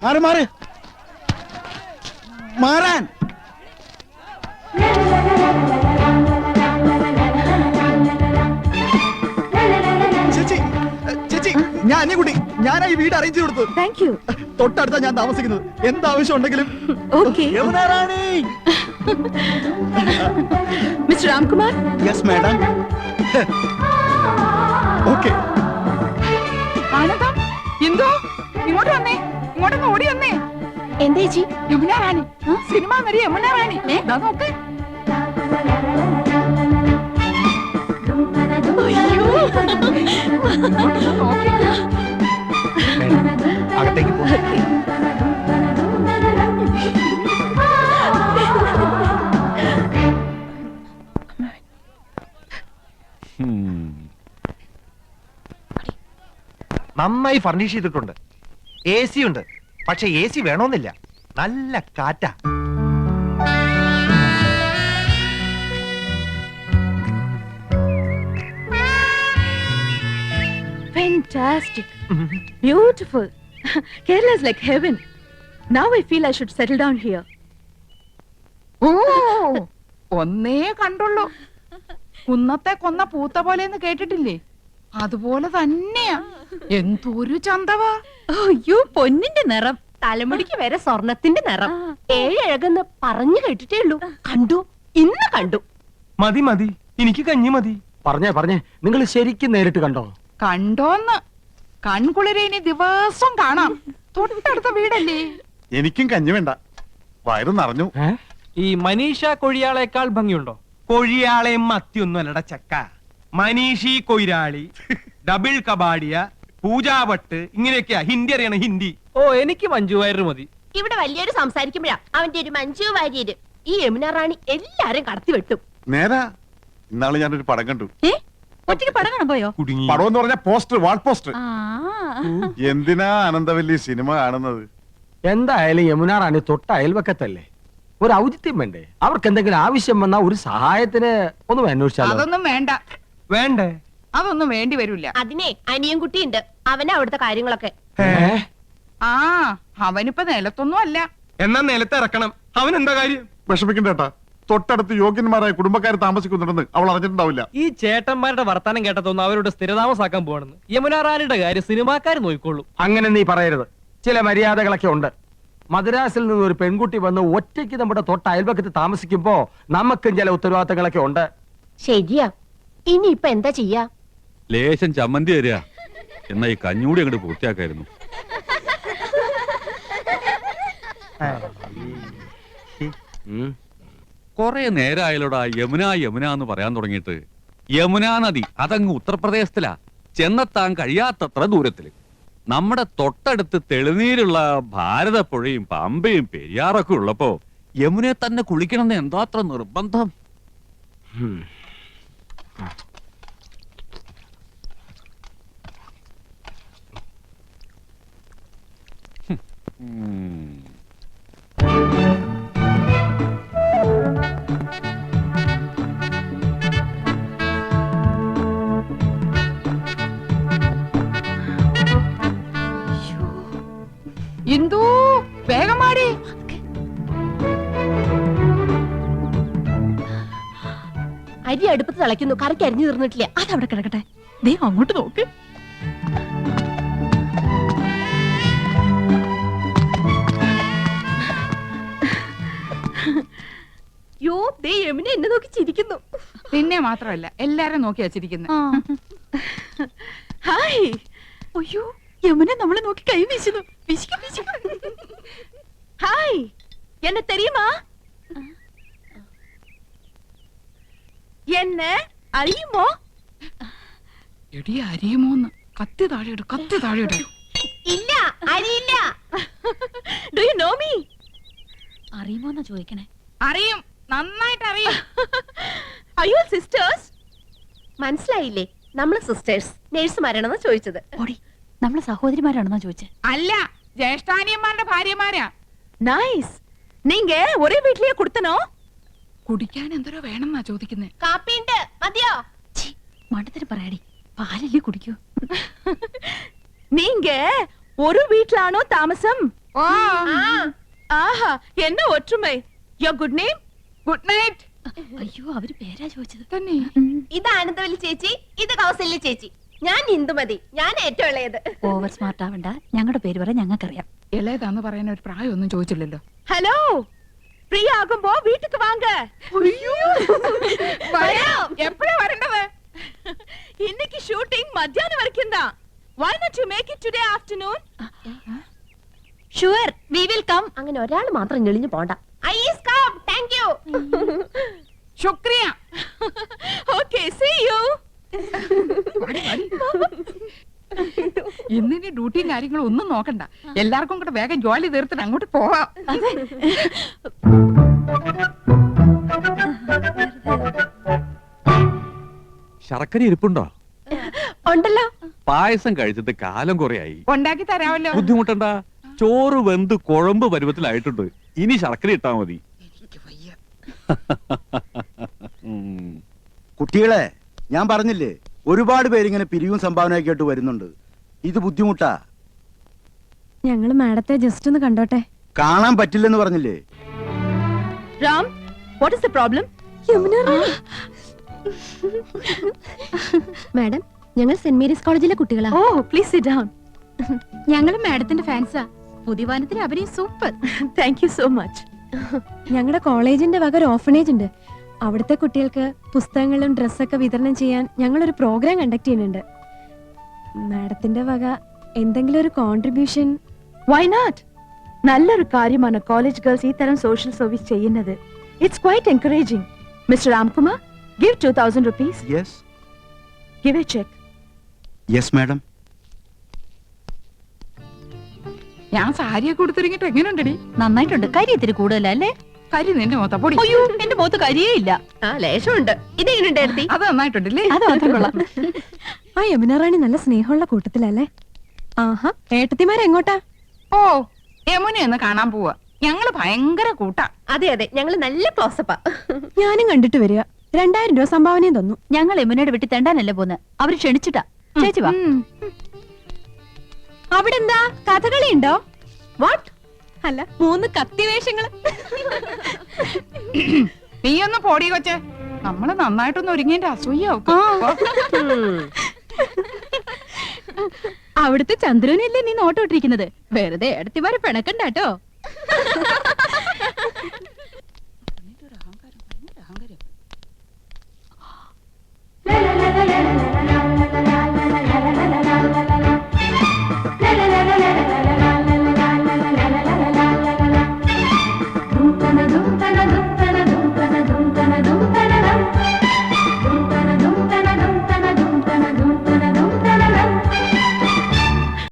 മാറ് മാറ് മാറാൻ. ചേച്ചി ചേച്ചി, ഞാൻ അന്യകുട്ടി. ഞാനാ ഈ വീട് അറേഞ്ച് കൊടുത്തത്. Thank you. തൊട്ടടുത്താ ഞാൻ താമസിക്കുന്നത്. എന്താവശ്യം ഉണ്ടെങ്കിലും. Okay. Yamuna Rani. Mister Ramkumar. Yes madam. Okay. ആനന്ദം, എന്തോ ഇങ്ങോട്ട് വന്നേ, ഇങ്ങോട്ടൊന്ന് ഓടി വന്നേ. എന്താ ചേച്ചി? യമുന റാണി, സിനിമ നടി യമുന റാണി. നോക്ക്. അകത്തേക്ക് പോ. നന്നായി ഫർണിഷ് ചെയ്തിട്ടുണ്ട്. AC ഉണ്ട്, പക്ഷെ AC വേണമെന്നില്ല. നല്ല കാറ്റാ. Fantastic. Beautiful. Kerala is like heaven. Now I feel I should settle down here. ഓ, ഒന്നേ കണ്ടുള്ളൂ. കുന്നത്തെ കൊന്ന പൂത്ത പോലെന്ന് കേട്ടിട്ടില്ലേ? അതുപോലെ തന്നെയാ. എന്തൊരു ചന്തവാ. അയ്യോ, പൊന്നിന്റെ നിറം, തലമുടിക്ക് വരെ സ്വർണത്തിന്റെ നിറം. ഏഴഴകെന്ന് പറഞ്ഞു കേട്ടിട്ടേ ഉള്ളൂ. കണ്ടു, ഇന്ന് കണ്ടു. മതി മതി, എനിക്ക് കഞ്ഞി മതി. പറഞ്ഞേ നിങ്ങൾ ശരിക്കും നേരിട്ട് കണ്ടോ? കണ്ടോന്ന് കൺകുളിരെ ഇനി ദിവസം കാണാം. തൊട്ടടുത്ത വീടല്ലേ. എനിക്കും കഞ്ഞി വേണ്ട, വയറ് നിറഞ്ഞു. ഈ മനീഷ കൊഴിയാളേക്കാൾ ഭംഗിയുണ്ടോ? കൊഴിയാളെയും മത്തിയൊന്നും അല്ലട ചക്ക. മനീഷി കൊയിരാളി, ഡബിൾ കബാഡിയ, പൂജാവട്ട്, ഇങ്ങനെയൊക്കെയാ ഹിന്ദി അറിയണ ഹിന്ദി. ഓ, എനിക്ക് മഞ്ജു വാര്യർ മതി. ഇവിടെ വലിയൊരു സംസാരിക്കുമ്പോഴാ അവന്റെ ഒരു മഞ്ജു വാര്യര്. ഈ യമുന റാണി എല്ലാരും കടത്തി വെട്ടും. നേരാ. ഇന്നാള് ഞാനൊരു പടം കണ്ടു. ഒറ്റയ്ക്ക് പടം കാണാൻ പോയോ? കുടുങ്ങി. പടം എന്ന് പറഞ്ഞ പോസ്റ്റർ, വാൾ പോസ്റ്റർ. എന്തിനാ ആനന്ദവല്ലി സിനിമ കാണുന്നത്? എന്തായാലും യമുന റാണി തൊട്ട അയൽവക്കത്തല്ലേ, ഒരു ഔചിത്യം വേണ്ടേ? അവർക്ക് എന്തെങ്കിലും ആവശ്യം വന്നാ ഒരു സഹായത്തിന് ഒന്നും അന്വേഷിച്ചാലോ? അതൊന്നും വേണ്ട. വേണ്ടേ? അതൊന്നും വേണ്ടി വരൂല. അതിനെ അനിയൻ കുട്ടിയുണ്ട്, അവനാ അവിടുത്തെ കാര്യങ്ങളൊക്കെ. ആ, അവനിപ്പോ നിലത്തൊന്നും അല്ല. എന്നാ നിലത്ത് ഇറക്കണം. അവൻ എന്താ കാര്യം? വിഷമിക്കണ്ടേട്ടാ, തൊട്ടടുത്ത് യോഗ്യന്മാരായ കുടുംബക്കാർ താമസിക്കുന്നുണ്ടെന്ന് അവൾ അറിഞ്ഞിട്ടുണ്ടാവില്ല. ഈ ചേട്ടന്മാരുടെ വർത്താനം കേട്ടതൊന്നും അവരോട് സ്ഥിരതാമസാക്കാൻ പോവാണെന്ന്. യമുന റാണിയുടെ കാര്യം സിനിമാക്കാർ നോക്കിക്കൊള്ളു. അങ്ങനെ നീ പറയരുത്. ചില മര്യാദകളൊക്കെ ഉണ്ട്. മദ്രാസിൽ നിന്ന് ഒരു പെൺകുട്ടി വന്ന് ഒറ്റയ്ക്ക് നമ്മുടെ തൊട്ട അയൽവക്കത്ത് താമസിക്കുമ്പോ നമുക്കും ചില ഉത്തരവാദിത്തങ്ങളൊക്കെ ഉണ്ട്. ശരിയാ. ഇനി ഇപ്പൊ എന്താ ചെയ്യാ? ലേശം ചമ്മന്തി തരിക. എന്നാ ഈ കഞ്ഞൂടി അങ്ങോട്ട് പൂർത്തിയാക്കായിരുന്നു. കൊറേ നേരമായാലോടാ യമുന യമുന എന്ന് പറയാൻ തുടങ്ങിയിട്ട്. യമുനാ നദി അതങ്ങ് ഉത്തർപ്രദേശത്തിലാ, ചെന്നെത്താൻ കഴിയാത്തത്ര ദൂരത്തില്. നമ്മുടെ തൊട്ടടുത്ത് തെളിനീരുള്ള ഭാരതപ്പുഴയും പമ്പയും പെരിയാറൊക്കെ ഉള്ളപ്പോ യമുനെ തന്നെ കുളിക്കണമെന്ന് എന്താ അത്ര നിർബന്ധം? ഇന്ദു, വേഗം മാടി. അരി അടുപ്പത്ത് തിളയ്ക്കുന്നു, കറിക്ക് അരിഞ്ഞു തീർന്നിട്ടില്ല. അതവിടെ കിടക്കട്ടെ. ദേ അങ്ങോട്ട് നോക്ക്. യോ, ദേ യമുന എന്നെ നോക്കി ചിരിക്കുന്നു. നിന്നെ മാത്രമല്ല, എല്ലാരും നോക്കി വച്ചിരിക്കുന്നു. ഹായ്. അയ്യോ, യമുന നമ്മളെ നോക്കി കൈ വീശുന്നു. ഹായ്, എന്നെ തെരിയുമാ? എന്നെ അറിയുമോ? എടി, അരിയുമോന്ന്? കത്തി താഴെയിട്, കത്തി താഴെയിട്. ഇല്ല, അറിയില്ല. Do you know me? അറിയുമോന്നാ ചോദിക്കണേ. അറിയും, നന്നായിട്ട് അറിയും. Are you sisters? മനസ്സിലായില്ലേ? നമ്മള് സിസ്റ്റേഴ്സ്, നേഴ്സുമാരാണെന്നാ ചോദിച്ചത്. നമ്മള് സഹോദരിമാരാണെന്നാ ചോദിച്ചത്. അല്ല, ജ്യേഷ്ഠാനിയന്മാരുടെ ഭാര്യമാരാ. നൈസ്. നീങ്ക ഒരേ വീട്ടിലേ കൊടുത്തനോ? കുടിക്കാൻ എന്തോരോ വേണമെന്നാ ചോദിക്കുന്നേ. കാപ്പിണ്ട്, മതിയോ? മണ്ടത്തിന് പറയാടി, പാലല്ലേ കുടിക്കൂ. നീങ്ക ഒരു വീട്ടിലാണോ താമസം? ഓ ആഹാ എന്നെ ഒற்றுമൈ യോ ഗുഡ് നെയിം ഗുഡ് നൈറ്റ് അയ്യോ അവര് പേരാ ചോദിച്ചത്. തന്നെ. ഇത് ആനന്ദവല്ലി ചേച്ചി ഇത് കൗസല്യ ചേച്ചി ഞാൻ ഇന്ദുമതി ഞാൻ ഏറ്റവും ഇളയത് ഓവർ സ്മാർട്ട് ആവണ്ട, ഞങ്ങളുടെ പേര് പറയാൻ ഞങ്ങൾക്കറിയാം. ഇളയതാന്ന് പറയാൻ ഒരു പ്രായമൊന്നും ചോദിച്ചില്ലല്ലോ. ഹലോ ഫ്രീ ആകുമ്പോ വീട്ടുക്ക് വാങ്ക എപ്പോഴാ വരേണ്ടത്? இன்னைக்கு ஷூட்டிங் மத்தியானம் வரைக்கும் தான். Why not you make it today afternoon? Sure we will come. അങ്ങനെ ഒരാൾ മാത്രം ഞെളിഞ്ഞു പോണ്ട. I is come. Thank you. ശുക്രിയ. Okay, see you. ഇന്നിനി ഡ്യൂട്ടിയും കാര്യങ്ങളും ഒന്നും നോക്കണ്ട. എല്ലാവർക്കും കൂടെ വേഗം ജോലി തീർത്തിട്ട് അങ്ങോട്ട് പോവാം. ശർക്കര ഇരിപ്പുണ്ടോ? ഉണ്ടല്ലോ. പായസം കഴിച്ചിട്ട് കാലം കുറയായി. ഉണ്ടാക്കി തരാമല്ലോ. ബുദ്ധിമുട്ടണ്ട, ചോറ് വെന്ത് കുഴമ്പ് പരുവത്തിലായിട്ടുണ്ട്. ഇനി ശർക്കര ഇട്ടാ മതി. ഉം. കുട്ടികളെ, ഞാൻ പറഞ്ഞില്ലേ ഒരുപാട് പേരിങ്ങനെ പിരിവും സംഭാവനയൊക്കെ ആയിട്ട് വരുന്നുണ്ട്. ഇത് ബുദ്ധിമുട്ടാ. ഞങ്ങള് മാഡത്തെ ജസ്റ്റ് ഒന്ന് കണ്ടോട്ടെ. കാണാൻ പറ്റില്ലെന്ന് പറഞ്ഞില്ലേ? Ram, what is the problem? Madam, ഞങ്ങൾ സെന്റ് മേരീസ് കോളേജിലെ കുട്ടികളാ. Oh, please sit down. ഞങ്ങള് മാഡത്തിന്റെ ഫാൻസാ. പുതിയ വാനത്തിന് അഭിനയം super. Thank you so much. ഞങ്ങളുടെ കോളേജിന്റെ വക ഒരു ഓർഫനേജ് ഉണ്ട്. അവിടുത്തെ കുട്ടികൾക്ക് പുസ്തകങ്ങളും ഡ്രസ്സൊക്കെ വിതരണം ചെയ്യാൻ ഞങ്ങളൊരു പ്രോഗ്രാം കണ്ടക്ട് ചെയ്യുന്നുണ്ട്. മാഡത്തിന്റെ വക എന്തെങ്കിലും ഒരു കോൺട്രിബ്യൂഷൻ. Why not? നല്ലൊരു കാര്യമാണ് കോളേജ് ഗേൾസ് ഈ തരം സോഷ്യൽ സർവീസ് ചെയ്യുന്നത്. It's quite encouraging. Mr. Ramkumar, give 2000 rupees. Yes Give a check. Yes madam. ഞാൻ സാരിയൊക്കെ കൊടുത്തിറങ്ങിട്ട് എങ്ങനെയുണ്ടടി? നന്നായിട്ടുണ്ട്. കരി ഇത്തിരി കൂടുതലല്ലേ? കരി നിന്റെ മൊത്ത പൊടി. അയ്യോ, എന്റെ മുഖത്ത് കരിയേ ഇല്ല. ആ ലേശമുണ്ട്. ഇതെങ്ങനെയുണ്ടായിരുത്തി? അത് നന്നായിട്ടുണ്ടല്ലേ? അത് മാത്രം കൊള്ളാം. ആ യമുന റാണി നല്ല സ്നേഹമുള്ള കൂട്ടത്തിലല്ലേ? ആഹാ, ഏട്ടത്തിമാരെങ്ങോട്ടാ? ഓ, യമുനയൊന്ന് കാണാൻ പോവാ. ഞങ്ങള് ഭയങ്കര കൂട്ടാ. അതെ അതെ ഞങ്ങള് നല്ല ക്ലോസപ്പാ. ഞാനും കണ്ടിട്ട് വരിക. 2000 രൂപ സംഭാവനയും തന്നു. ഞങ്ങൾ യമുനയുടെ വീട്ടിൽ തെണ്ടാനല്ലേ പോന്ന്. അവര് ക്ഷണിച്ചിട്ടാ. ചേച്ചി വാ. അവിടെ എന്താ കഥകളി ഉണ്ടോ? വാട്ട്? അല്ല, 3 കത്തിവേഷങ്ങള്. നീ ഒന്ന് പോടി കൊച്ചെ. നമ്മള് നന്നായിട്ടൊന്ന് ഒരുങ്ങിന്റെ അസൂയാവും. അവിടുത്തെ ചന്ദ്രനല്ലേ നീ നോട്ടോട്ടിരിക്കുന്നത്? വെറുതെ എടുത്തിമാരെ പിണക്കണ്ടാട്ടോ.